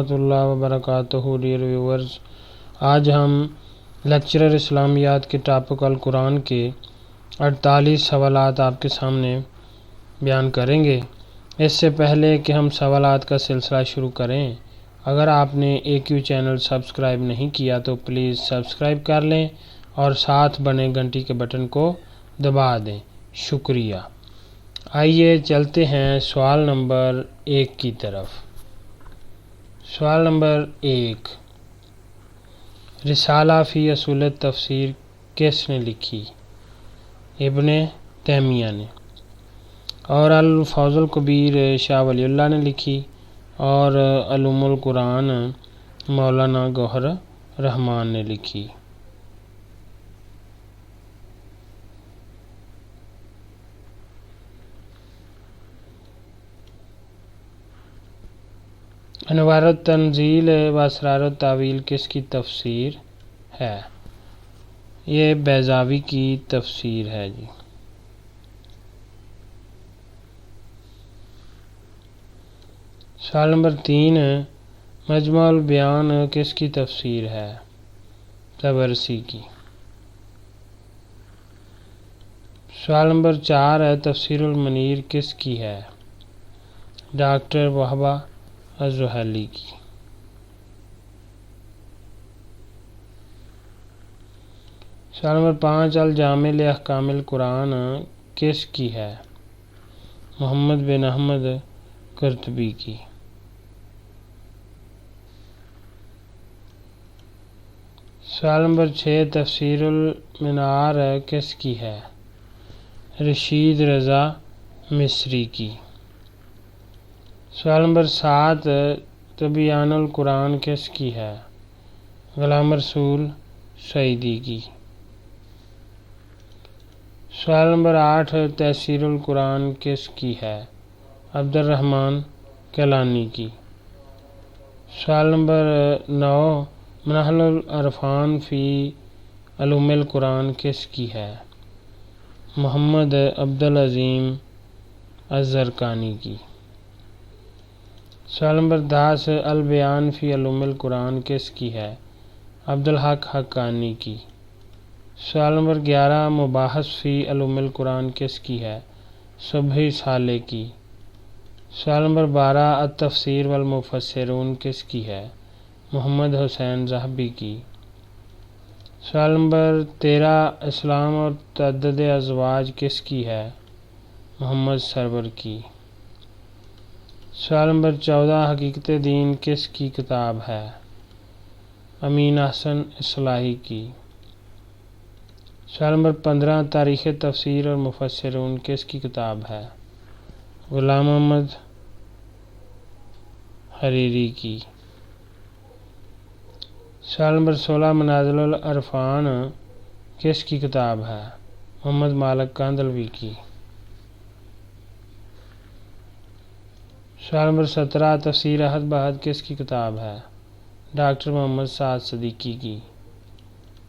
ورحمۃ اللہ وبرکاتہ dear viewers, آج ہم لیکچرر اسلامیات کے ٹاپک القرآن کے 48 سوالات آپ کے سامنے بیان کریں گے۔ اس سے پہلے کہ ہم سوالات کا سلسلہ شروع کریں، اگر آپ نے AQ چینل سبسکرائب نہیں کیا تو پلیز سبسکرائب کر لیں اور ساتھ بنے گھنٹی کے بٹن کو دبا دیں۔ شکریہ۔ آئیے چلتے ہیں سوال نمبر 1 کی طرف۔ سوال نمبر 1، رسالہ فی اصول تفسیر کس نے لکھی؟ ابن تیمیہ نے۔ اور الفوز الکبیر شاہ ولی اللہ نے لکھی، اور علوم القرآن مولانا گوہر رحمان نے لکھی۔ انوار التنزیل و اسرار التاویل کس کی تفسیر ہے؟ یہ بیضاوی کی تفسیر ہے جی۔ سوال نمبر 3، مجموع البیان کس کی تفسیر ہے؟ طبرسی کی۔ سوال نمبر 4 ہے، تفسیر المنیر کس کی ہے؟ ڈاکٹر وہبہ الزحیلی کی۔ سوال نمبر 5، الجامع لاحکام القرآن کس کی ہے؟ محمد بن احمد قرطبی کی۔ سوال نمبر 6، تفسیر المنار کس کی ہے؟ رشید رضا مصری کی۔ سوال نمبر 7، تبیان القرآن کس کی ہے؟ غلام رسول سعیدی کی۔ سوال نمبر 8، تفسیر القرآن کس کی ہے؟ عبد الرحمن کیلانی کی۔ سوال نمبر 9، منہل العرفان فی علوم القرآن کس کی ہے؟ محمد عبدالعظیم الزرقانی کی۔ سوال نمبر 10، البیان فی علوم القرآن کس کی ہے؟ عبدالحق حقانی کی۔ سوال نمبر 11، مباحث فی علوم القرآن کس کی ہے؟ صبحی صالح کی۔ سوال نمبر 12، التفسیر والمفسرون کس کی ہے؟ محمد حسین ذہبی کی۔ سوال نمبر 13، اسلام اور تعدد ازواج کس کی ہے؟ محمد سرور کی۔ سوال نمبر 14، حقیقت دین کس کی کتاب ہے؟ امین احسن اصلاحی کی۔ سوال نمبر 15، تاریخ تفسیر اور مفسرون کس کی کتاب ہے؟ غلام محمد حریری کی۔ سوال نمبر 16، منازل العرفان کس کی کتاب ہے؟ محمد مالک کاندھلوی کی۔ سوال نمبر 17، تفسیر احد بحد کس کی کتاب ہے؟ ڈاکٹر محمد سعد صدیقی کی۔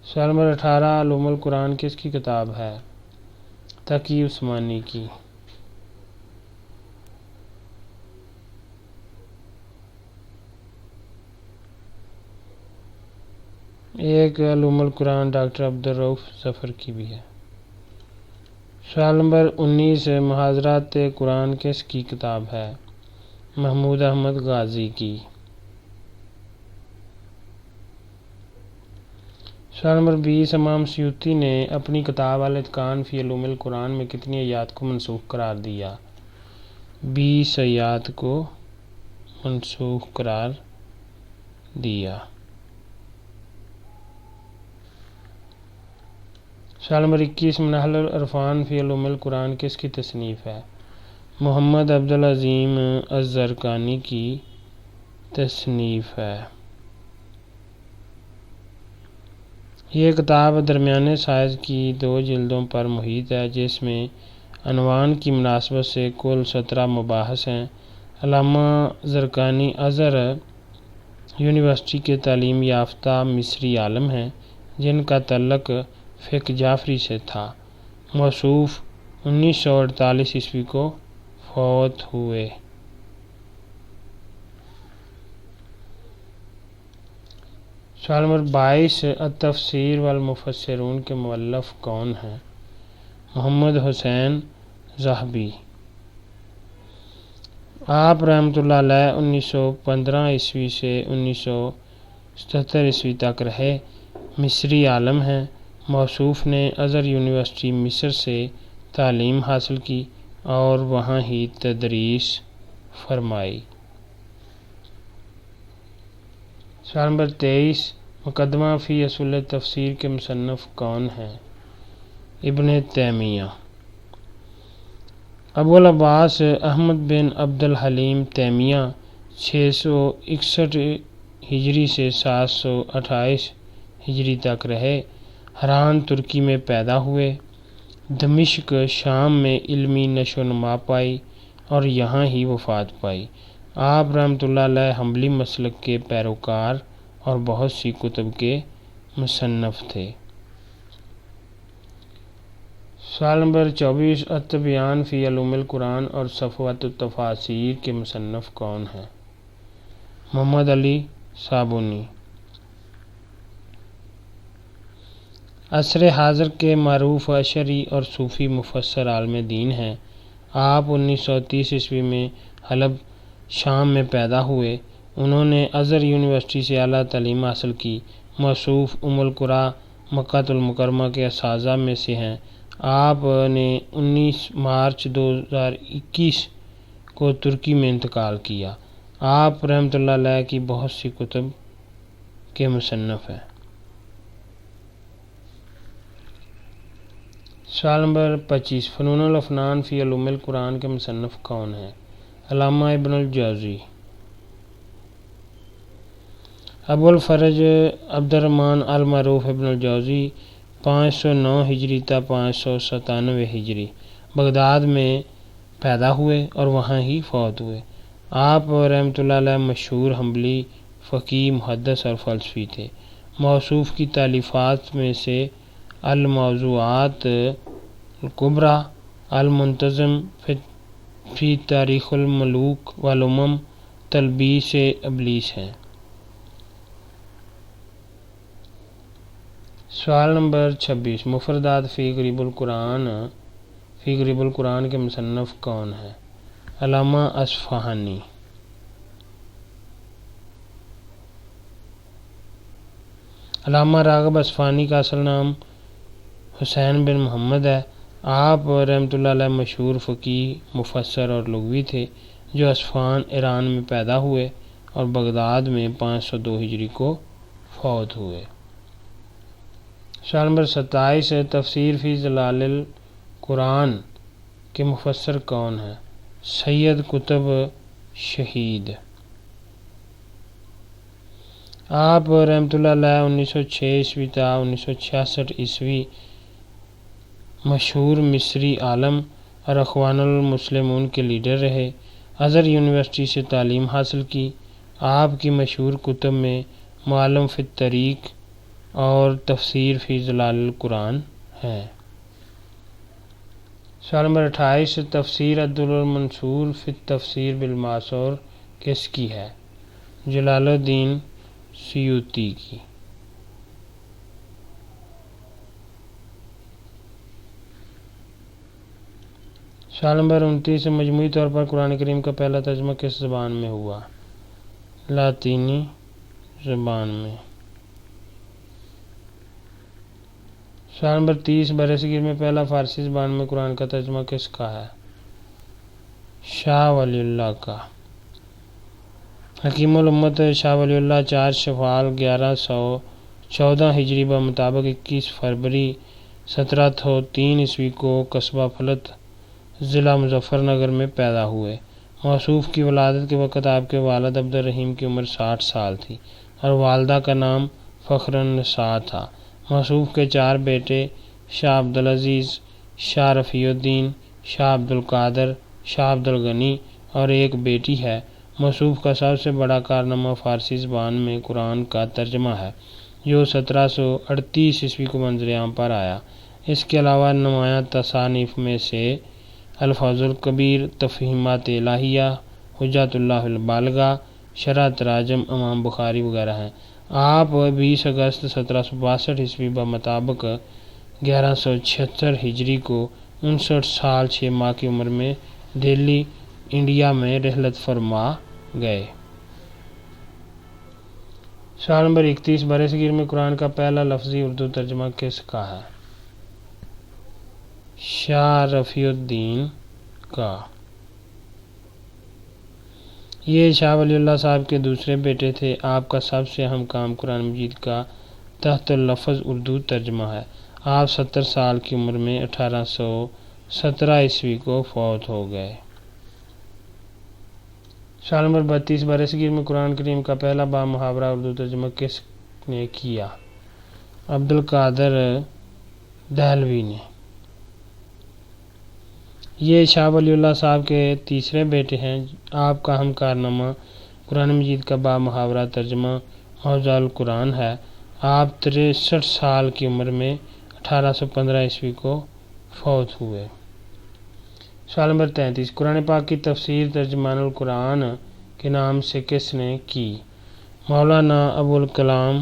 سوال نمبر 18، علوم القرآن کس کی کتاب ہے؟ تقی عثمانی کی۔ ایک علوم القرآن ڈاکٹر عبدالرؤف ظفر کی بھی ہے۔ سوال نمبر 19، محاضرات قرآن کس کی کتاب ہے؟ محمود احمد غازی کی۔ سوال نمبر 20، امام سیوطی نے اپنی کتاب الاتقان فی علوم القرآن میں کتنی آیات کو منسوخ قرار دیا؟ 20 آیات کو منسوخ قرار دیا۔ سوال نمبر 21، منہل العرفان فی علوم القرآن کس کی تصنیف ہے؟ محمد عبدالعظیم الزرقانی کی تصنیف ہے۔ یہ کتاب درمیانے سائز کی 2 جلدوں پر محیط ہے، جس میں عنوان کی مناسبت سے کل 17 مباحث ہیں۔ علامہ زرقانی ازہر یونیورسٹی کے تعلیم یافتہ مصری عالم ہیں، جن کا تعلق فقہ جعفری سے تھا۔ موصوف 1948 عیسوی کو فوت ہوئے۔ سوال نمبر 22 التفسیر والمفسرون کے مؤلف کون ہیں؟ محمد حسین ذہبی۔ آپ رحمۃ اللہ علیہ 1915 عیسوی سے 1977 عیسوی تک رہے، مصری عالم ہیں۔ موصوف نے ازہر یونیورسٹی مصر سے تعلیم حاصل کی اور وہاں ہی تدریس فرمائی۔ سوال نمبر 23 مقدمہ فی اصول تفسیر کے مصنف کون ہیں؟ ابن تیمیہ۔ ابو العباس احمد بن عبد الحلیم تیمیہ 661 ہجری سے 728 ہجری تک رہے، حران ترکی میں پیدا ہوئے، دمشق شام میں علمی نشو و نما پائی اور یہاں ہی وفات پائی۔ آپ رحمۃ اللہ علیہ حنبلی مسلک کے پیروکار اور بہت سی کتب کے مصنف تھے۔ سوال نمبر 24 التبیان فی علوم القرآن اور صفوۃ التفاسیر کے مصنف کون ہیں؟ محمد علی صابونی۔ عصر حاضر کے معروف اشعری اور صوفی مفسر عالم دین ہیں۔ آپ 1930 عیسوی میں حلب شام میں پیدا ہوئے۔ انہوں نے ازہر یونیورسٹی سے اعلیٰ تعلیم حاصل کی۔ موصوف ام القریٰ مکہ المکرمہ کے اساتذہ میں سے ہیں۔ آپ نے 19 مارچ 2021 کو ترکی میں انتقال کیا۔ آپ رحمۃ اللہ علیہ کی بہت سی کتب کے مصنف ہیں۔ سوال نمبر 25 فنون الافنان فی علوم القرآن کے مصنف کون ہیں؟ علامہ ابن الجوزی۔ ابو الفرج عبد الرحمن المعروف ابن الجوزی 509 ہجری تا 597 ہجری بغداد میں پیدا ہوئے اور وہاں ہی فوت ہوئے۔ آپ رحمۃ اللہ علیہ مشہور حنبلی فقیہ، محدث اور فلسفی تھے۔ موصوف کی تالیفات میں سے الموضوعات الکبریٰ، المنتظم فی تاریخ الملوک والامم، تلبیس ابلیس ہیں۔ سوال نمبر 26 مفردات فی غریب القرآن کے مصنف کون ہیں؟ علامہ اصفہانی۔ علامہ راغب اصفہانی کا اصل نام حسین بن محمد ہے۔ آپ رحمۃ اللہ علیہ مشہور فقیہ، مفسر اور لغوی تھے جو اصفہان ایران میں پیدا ہوئے اور بغداد میں 502 ہجری کو فوت ہوئے۔ سوال نمبر 27 تفسیر فی ظلال القرآن کے مفسر کون ہیں؟ سید قطب شہید۔ آپ رحمۃ اللہ علیہ 1906 عیسوی تا 1966 عیسوی مشہور مصری عالم اور اخوان المسلمون کے لیڈر رہے۔ ازہر یونیورسٹی سے تعلیم حاصل کی۔ آپ کی مشہور کتب میں معلم فی الطریق اور تفسیر فی ظلال القرآن ہے۔ سوال نمبر 28 تفسیر الدر المنصور فی التفسیر بالمعثور کس کی ہے؟ جلال الدین سیوطی کی۔ سوال نمبر 29 مجموعی طور پر قرآن کریم کا پہلا ترجمہ کس زبان میں ہوا؟ لاطینی زبان میں۔ سوال نمبر 30 برصغیر میں پہلا فارسی زبان میں قرآن کا ترجمہ کس کا ہے؟ شاہ ولی اللہ کا۔ حکیم الامت شاہ ولی اللہ 4 شوال 1114 ہجری بمطابق 21 فروری 1703 عیسوی کو قصبہ پھلت ضلع مظفر نگر میں پیدا ہوئے۔ موصوف کی ولادت کے وقت آپ کے والد عبد الرحیم کی عمر 60 سال تھی اور والدہ کا نام فخر النساء تھا۔ موصوف کے 4 بیٹے شاہ عبدالعزیز، شاہ رفیع الدین، شاہ عبدالقادر، شاہ عبدالغنی اور ایک بیٹی ہے۔ موصوف کا سب سے بڑا کارنامہ فارسی زبان میں قرآن کا ترجمہ ہے جو 1738 عیسوی کو منظر عام پر آیا۔ اس کے علاوہ نمایاں تصانیف میں سے الفاظ الکبیر، تفہیمات الہیہ، حجت اللہ البالغہ، شرح تراجم امام بخاری وغیرہ ہیں۔ آپ 20 اگست 1762 عیسوی بمطابق 1176 ہجری کو 59 سال 6 ماہ کی عمر میں دہلی انڈیا میں رحلت فرما گئے۔ سوال نمبر 31، برصغیر میں قرآن کا پہلا لفظی اردو ترجمہ کس کا ہے؟ شاہ رفیع الدین کا۔ یہ شاہ ولی اللہ صاحب کے دوسرے بیٹے تھے۔ آپ کا سب سے اہم کام قرآن مجید کا تحت اللفظ اردو ترجمہ ہے۔ آپ 70 سال کی عمر میں 1817 عیسوی کو فوت ہو گئے۔ سوال نمبر 32، برصغیر میں قرآن کریم کا پہلا بامحاورہ اردو ترجمہ کس نے کیا؟ عبدالقادر دہلوی نے۔ یہ شاہ ولی اللہ صاحب کے تیسرے بیٹے ہیں۔ آپ کا اہم کارنامہ قرآن مجید کا بامحاورہ ترجمہ موضوع القرآن ہے۔ آپ 63 سال کی عمر میں 1815 عیسوی کو فوت ہوئے۔ سوال نمبر 33، قرآن پاک کی تفسیر ترجمان القرآن کے نام سے کس نے کی؟ مولانا ابوالکلام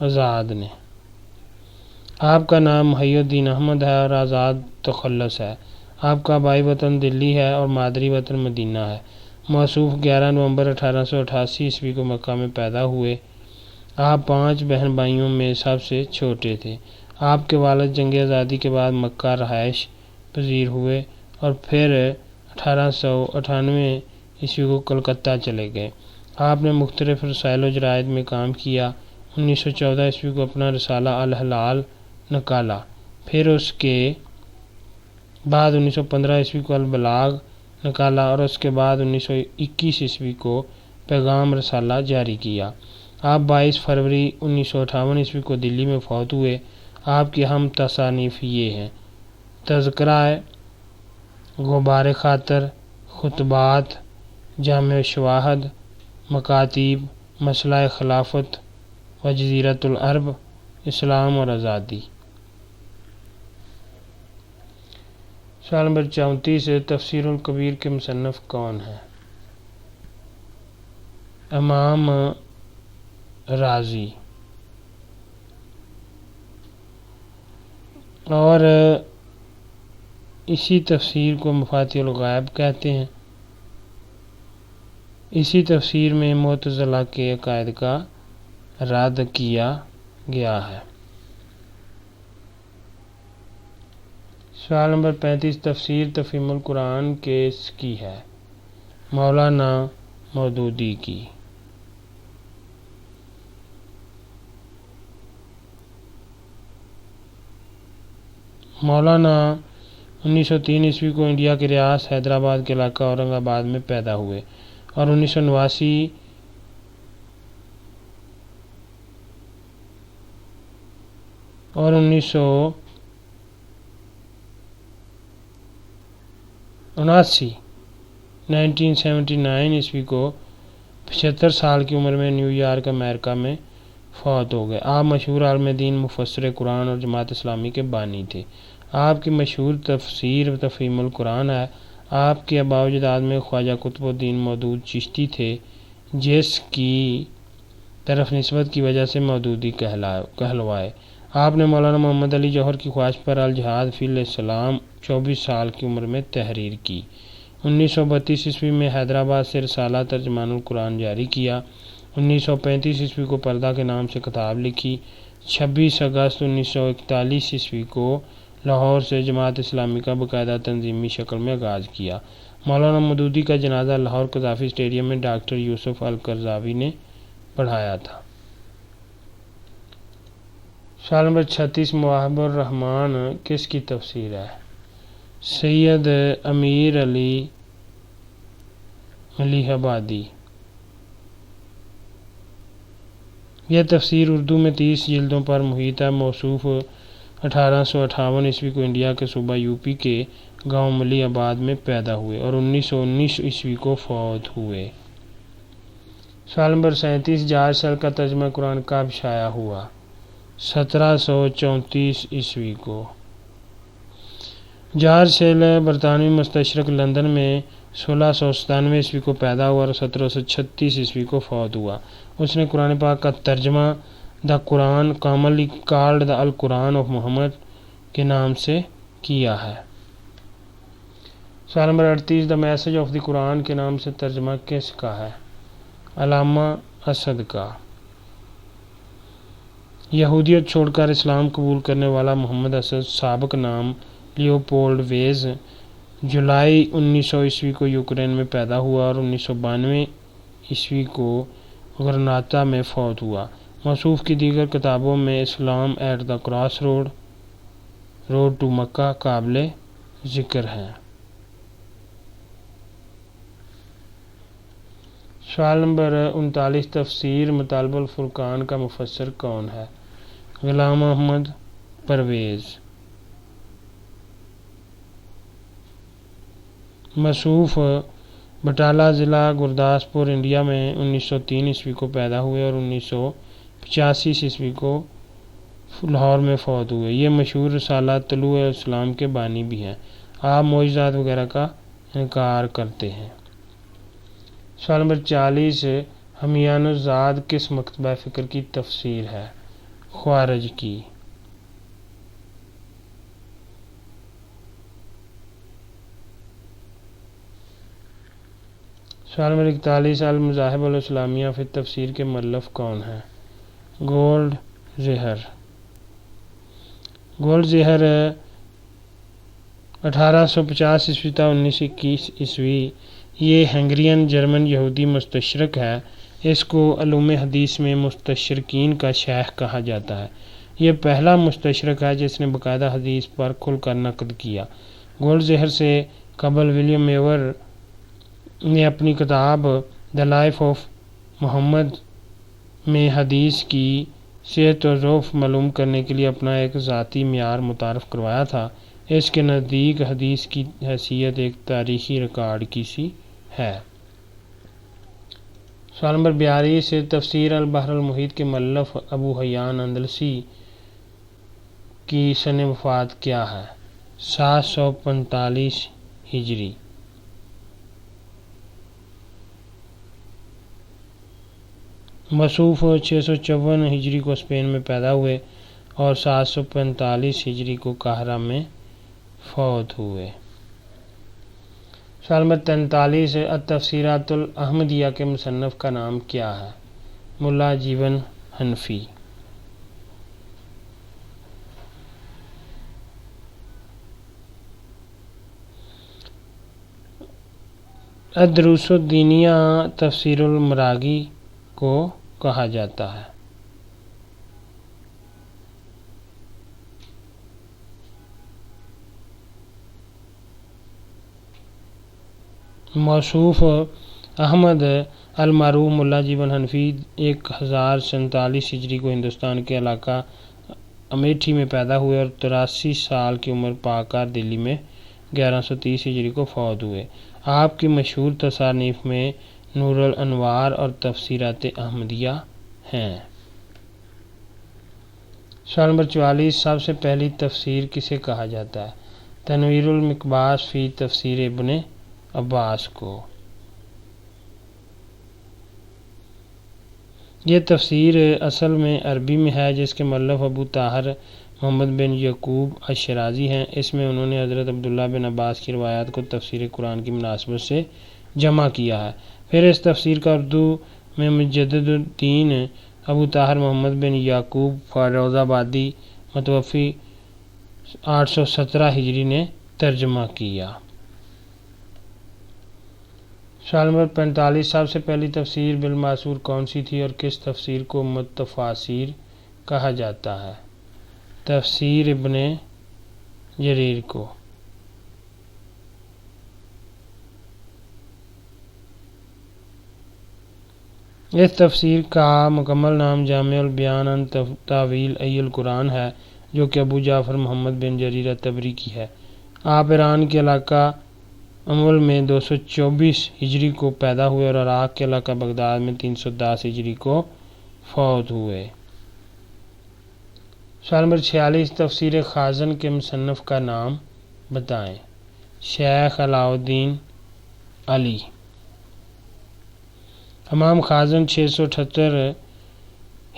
آزاد نے۔ آپ کا نام محی الدین احمد ہے اور آزاد تخلص ہے۔ آپ کا آبائی وطن دلی ہے اور مادری وطن مدینہ ہے۔ موصوف 11 نومبر 1888 عیسوی کو مکہ میں پیدا ہوئے۔ آپ 5 بہن بھائیوں میں سب سے چھوٹے تھے۔ آپ کے والد جنگ آزادی کے بعد مکہ رہائش پذیر ہوئے اور پھر 1898 عیسوی کو کلکتہ چلے گئے۔ آپ نے مختلف رسائل و جرائد میں کام کیا۔ 1914 عیسوی کو اپنا رسالہ الہلال نکالا، پھر اس کے بعد 1915 عیسوی کو البلاغ نکالا اور اس کے بعد 1921 عیسوی کو پیغام رسالہ جاری کیا۔ آپ 22 فروری 1958 عیسوی کو دلی میں فوت ہوئے۔ آپ کی اہم تصانیف یہ ہیں: تذکرہ غبار خاطر، خطبات، جامع شواہد، مکاتیب، مسئلہ خلافت و جزیرۃ العرب، اسلام اور آزادی۔ سوال نمبر 34، تفسیر الکبیر کے مصنف کون ہیں؟ امام رازی۔ اور اسی تفسیر کو مفاتیح الغیب کہتے ہیں۔ اسی تفسیر میں معتزلہ کے عقائد کا رد کیا گیا ہے۔ سوال نمبر 35، تفسیر تفہیم القرآن کس کی ہے؟ مولانا مودودی کی۔ مولانا 1903 عیسوی کو انڈیا کی ریاست حیدرآباد کے علاقہ اورنگ آباد میں پیدا ہوئے اور 1989 اور 1979 عیسوی کو 75 سال کی عمر میں نیو یارک امریکہ میں فوت ہو گئے۔ آپ مشہور عالم دین، مفسر قرآن اور جماعت اسلامی کے بانی تھے۔ آپ کی مشہور تفسیر تفہیم القرآن ہے۔ آپ کے آباء و اجداد میں خواجہ قطب الدین مودود چشتی تھے، جس کی طرف نسبت کی وجہ سے مودودی کہلوائے۔ آپ نے مولانا محمد علی جوہر کی خواہش پر الجہاد فی الاسلام 24 سال کی عمر میں تحریر کی۔ 1932 عیسوی میں حیدرآباد سے رسالہ ترجمان القرآن جاری کیا۔ 1935 عیسوی کو پردہ کے نام سے کتاب لکھی۔ 26 اگست 1941 عیسوی کو لاہور سے جماعت اسلامی کا باقاعدہ تنظیمی شکل میں آغاز کیا۔ مولانا مودودی کا جنازہ لاہور قذافی اسٹیڈیم میں ڈاکٹر یوسف القرضاوی نے پڑھایا تھا۔ سوال نمبر 36، مواہب الرحمن کس کی تفسیر ہے؟ سید امیر علی ملیح آبادی۔ یہ تفسیر اردو میں 30 جلدوں پر محیط ہے۔ موصوف 1858 عیسوی کو انڈیا کے صوبہ یوپی کے گاؤں ملیح آباد میں پیدا ہوئے اور 1919 عیسوی کو فوت ہوئے۔ سوال نمبر 37، جارج سیل کا ترجمہ قرآن کب شائع ہوا؟ 1734 عیسوی کو۔ جارج سیل برطانوی مستشرق لندن میں 1697 عیسوی کو پیدا ہوا اور 1736 عیسوی کو فوت ہوا۔ اس نے قرآن پاک کا ترجمہ دا قرآن کامنلی کالڈ دا القرآن آف محمد کے نام سے کیا ہے۔ سوال نمبر 38، the message of the Quran کے نام سے ترجمہ کس کا ہے؟ علامہ اسد کا۔ یہودیت چھوڑ کر اسلام قبول کرنے والا محمد اسد، سابق نام لیوپولڈ ویز، جولائی 1900 کو یوکرین میں پیدا ہوا اور 1992 کو غرناطہ میں فوت ہوا۔ موصوف کی دیگر کتابوں میں Islam at the cross road to Mecca قابل ذکر ہیں۔ سوال نمبر 39، تفسیر مطالب الفرقان کا مفسر کون ہے؟ غلام محمد پرویز۔ موصوف بٹالہ ضلع گرداسپور انڈیا میں 1903 کو پیدا ہوئے اور 1985 کو لاہور میں فوت ہوئے۔ یہ مشہور رسالہ طلوع اسلام کے بانی بھی ہیں۔ آپ معجزات وغیرہ کا انکار کرتے ہیں۔ سوال نمبر 40، ہمیان الزاد کس مکتبہ فکر کی تفسیر ہے؟ خوارج کی۔ سوال نمبر 41، المذاہب الاسلامیہ فی التفسیر کے مؤلف کون ہیں؟ گولڈ زہر۔ گولڈ زہر 1850 تا 1921، یہ ہنگرین جرمن یہودی مستشرق ہے۔ اس کو علوم حدیث میں مستشرقین کا شیخ کہا جاتا ہے۔ یہ پہلا مستشرق ہے جس نے باقاعدہ حدیث پر کھل کر نقد کیا۔ گولڈ زہر سے قبل ولیم میور نے اپنی کتاب دا لائف آف محمد میں حدیث کی صحت و ضعف معلوم کرنے کے لیے اپنا ایک ذاتی معیار متعارف کروایا تھا۔ اس کے نزدیک حدیث کی حیثیت ایک تاریخی ریکارڈ کی سی ہے۔ سوال نمبر 42، تفسیر البحر المحیط کے مؤلف ابو حیان اندلسی کی سن وفات کیا ہے؟ 745 ہجری۔ موصوف 654 ہجری کو اسپین میں پیدا ہوئے اور 745 ہجری کو قاہرہ میں فوت ہوئے۔ سوال نمبر 43، التفسیرات الاحمدیہ کے مصنف کا نام کیا ہے؟ ملا جیون حنفی۔ الدروس الدینیہ تفسیر المراغی کو کہا جاتا ہے۔ موصوف احمد المعروف ملا جیون حنفی 1047 ہجری کو ہندوستان کے علاقہ امیٹھی میں پیدا ہوئے اور 83 سال کی عمر پا کر دلی میں 1130 ہجری کو فوت ہوئے۔ آپ کی مشہور تصانیف میں نور الانوار اور تفسیرات احمدیہ ہیں۔ سوال نمبر 44، سب سے پہلی تفسیر کسے کہا جاتا ہے؟ تنویر المقباس فی تفسیر ابن عباس کو۔ یہ تفسیر اصل میں عربی میں ہے جس کے مؤلف ابو طاہر محمد بن یعقوب الشرازی ہیں۔ اس میں انہوں نے حضرت عبداللہ بن عباس کی روایات کو تفسیر قرآن کی مناسبت سے جمع کیا ہے۔ پھر اس تفسیر کا اردو میں مجدد الدین ابو طاہر محمد بن یعقوب فیروز آبادی متوفی 817 ہجری نے ترجمہ کیا۔ سوال نمبر 45، سب سے پہلی تفسیر بالمعصور کون سی تھی اور کس تفسیر کو متفاسیر کہا جاتا ہے؟ تفسیر ابن جریر کو۔ اس تفسیر کا مکمل نام جامع البیان عن تاویل ای القرآن ہے جو کہ ابو جعفر محمد بن جریر الطبری کی ہے۔ آپ ایران کے علاقہ امول میں 224 ہجری کو پیدا ہوئے اور عراق کے علاقہ بغداد میں 310 ہجری کو فوت ہوئے۔ سوال نمبر 46، تفسیر خازن کے مصنف کا نام بتائیں۔ شیخ علاؤالدین علی۔ امام خازن 678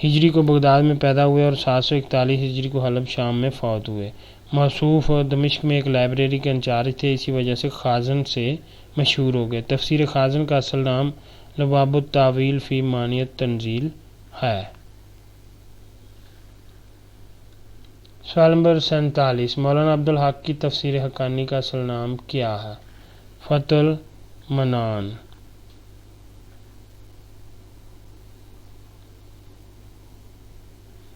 ہجری کو بغداد میں پیدا ہوئے اور 741 ہجری کو حلب شام میں فوت ہوئے۔ موصوف دمشق میں ایک لائبریری کے انچارج تھے، اسی وجہ سے خازن سے مشہور ہو گئے۔ تفسیر خازن کا اصل نام لباب التاویل فی معانی التنزیل ہے۔ سوال نمبر 47، مولانا عبدالحق کی تفسیر حقانی کا اصل نام کیا ہے؟ فتح المنان۔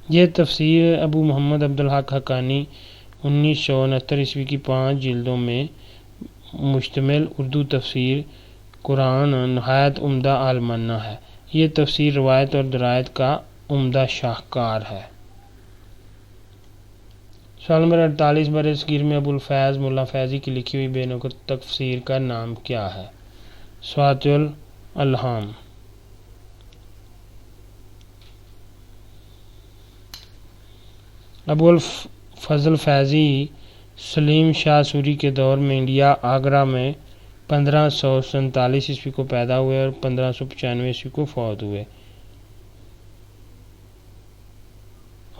یہ تفسیر ابو محمد عبدالحق حقانی 1969 کی 5 جلدوں میں مشتمل اردو تفسیر قرآن نہایت عمدہ عالمانہ ہے۔ یہ تفسیر روایت اور درایت کا عمدہ شاہکار ہے۔ سوال نمبر 48، برِ صغیر میں ابو الفیض ملا فیضی کی لکھی ہوئی بے نقط تفسیر کا نام کیا ہے؟ سوات الالہام۔ ابو الفضل فیضی سلیم شاہ سوری کے دور میں انڈیا آگرہ میں 1547 کو پیدا ہوئے اور 1595 کو فوت ہوئے۔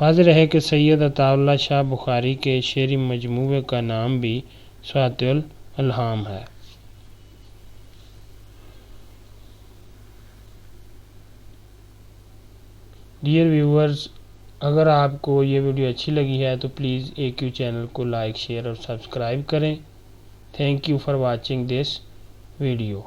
واضح ہے کہ سید عطا اللہ شاہ بخاری کے شعری مجموعے کا نام بھی سوات الالہام ہے۔ ڈیئر ویورز، اگر آپ کو یہ ویڈیو اچھی لگی ہے تو پلیز AQ چینل کو لائک، شیئر اور سبسکرائب کریں۔ Thank you for watching this video.